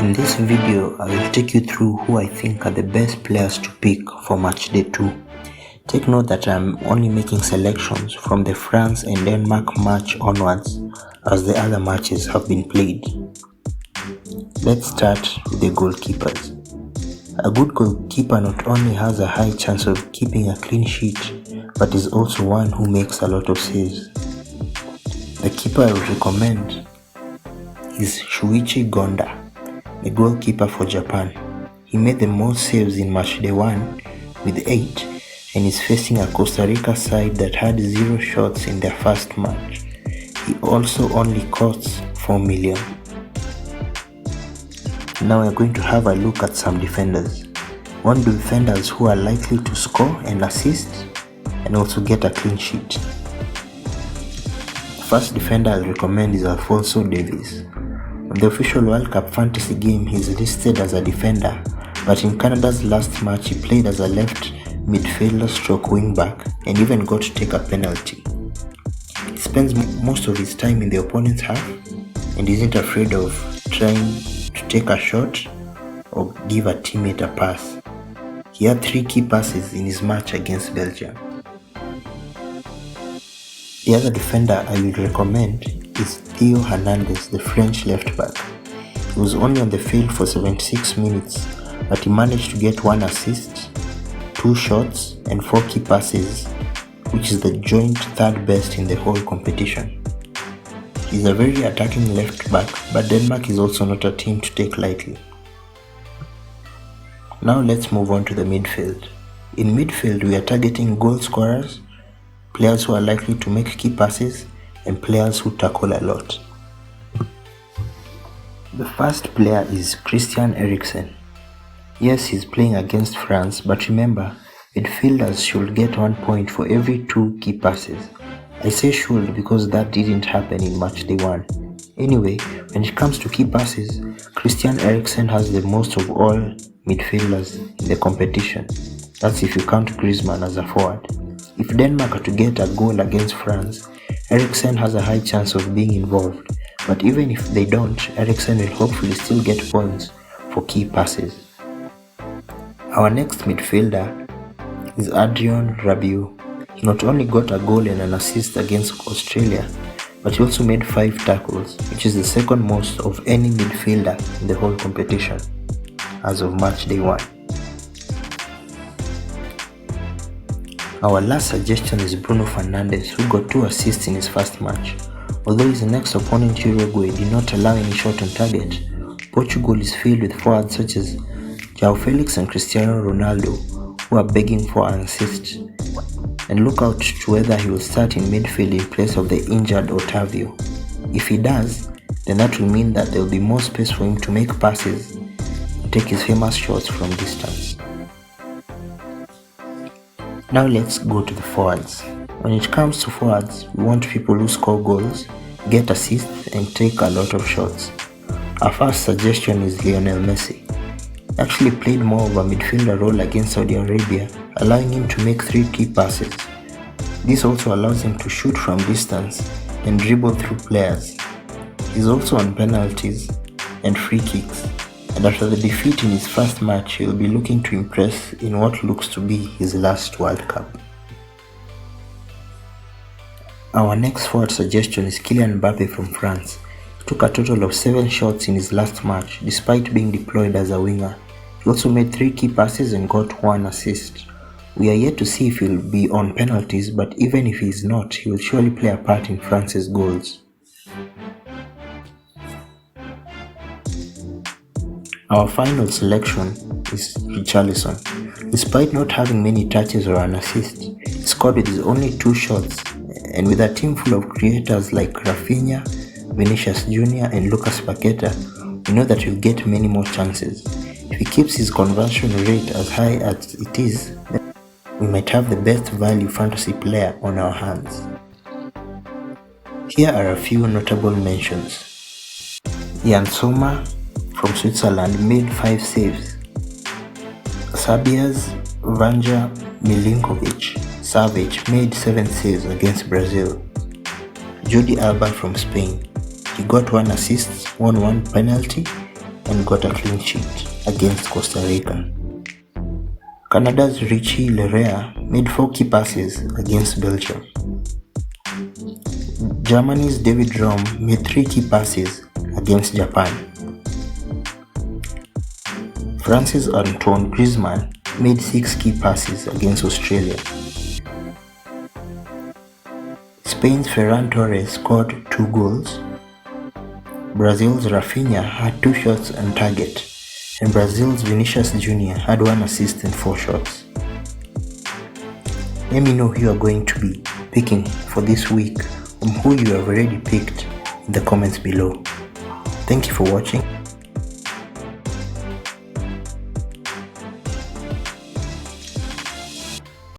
In this video, I will take you through who I think are the best players to pick for Matchday 2. Take note that I am only making selections from the France and Denmark match onwards, as the other matches have been played. Let's start with the goalkeepers. A good goalkeeper not only has a high chance of keeping a clean sheet, but is also one who makes a lot of saves. The keeper I would recommend is Shuichi Gonda, the goalkeeper for Japan. He made the most saves in Matchday 1 with 8 and is facing a Costa Rica side that had 0 shots in their first match. He also only costs 4 million. Now we're going to have a look at some defenders. One defenders who are likely to score and assist and also get a clean sheet. The first defender I'll recommend is Alphonso Davies. On the official World Cup fantasy game, he is listed as a defender, but in Canada's last match he played as a left midfielder stroke wingback and even got to take a penalty. He spends most of his time in the opponent's half and isn't afraid of trying to take a shot or give a teammate a pass. He had 3 key passes in his match against Belgium. The other defender I will recommend is Theo Hernandez, the French left back. He was only on the field for 76 minutes, but he managed to get 1 assist, 2 shots and 4 key passes, which is the joint 3rd best in the whole competition. He's a very attacking left back, but Denmark is also not a team to take lightly. Now let's move on to the midfield. In midfield, we are targeting goal scorers, players who are likely to make key passes, and players who tackle a lot. The first player is Christian Eriksen. Yes, he's playing against France, but remember, midfielders should get 1 point for every 2 key passes. I say should because that didn't happen in Matchday 1. Anyway, when it comes to key passes, Christian Eriksen has the most of all midfielders in the competition. That's if you count Griezmann as a forward. If Denmark are to get a goal against France, Eriksen has a high chance of being involved, but even if they don't, Eriksen will hopefully still get points for key passes. Our next midfielder is Adrien Rabiot. He not only got a goal and an assist against Australia, but he also made 5 tackles, which is the second most of any midfielder in the whole competition as of Matchday 1. Our last suggestion is Bruno Fernandes, who got 2 assists in his first match. Although his next opponent Uruguay did not allow any shot on target, Portugal is filled with forwards such as João Felix and Cristiano Ronaldo, who are begging for an assist. And look out to whether he will start in midfield in place of the injured Otavio. If he does, then that will mean that there will be more space for him to make passes and take his famous shots from distance. Now let's go to the forwards. When it comes to forwards, we want people who score goals, get assists and take a lot of shots. Our first suggestion is Lionel Messi. He actually played more of a midfielder role against Saudi Arabia, allowing him to make 3 key passes. This also allows him to shoot from distance and dribble through players. He's also on penalties and free kicks, and after the defeat in his first match, he'll be looking to impress in what looks to be his last World Cup. Our next forward suggestion is Kylian Mbappe from France. He took a total of 7 shots in his last match, despite being deployed as a winger. He also made 3 key passes and got 1 assist. We are yet to see if he'll be on penalties, but even if he's not, he will surely play a part in France's goals. Our final selection is Richarlison. Despite not having many touches or an assist, he scored with his only 2 shots, and with a team full of creators like Rafinha, Vinicius Jr. and Lucas Paqueta, we know that he'll get many more chances. If he keeps his conversion rate as high as it is, then we might have the best value fantasy player on our hands. Here are a few notable mentions. Jan Sommer from Switzerland made 5 saves. Serbia's Vanja Milinkovic-Savic made 7 saves against Brazil. Jordi Alba from Spain. He got 1 assist, won 1 penalty, and got a clean sheet against Costa Rica. Canada's Richie Lerea made 4 key passes against Belgium. Germany's David Raum made 3 key passes against Japan. France's Antoine Griezmann made 6 key passes against Australia. Spain's Ferran Torres scored 2 goals. Brazil's Rafinha had 2 shots on target, and Brazil's Vinicius Jr. had 1 assist and 4 shots. Let me know who you are going to be picking for this week, and who you have already picked in the comments below. Thank you for watching.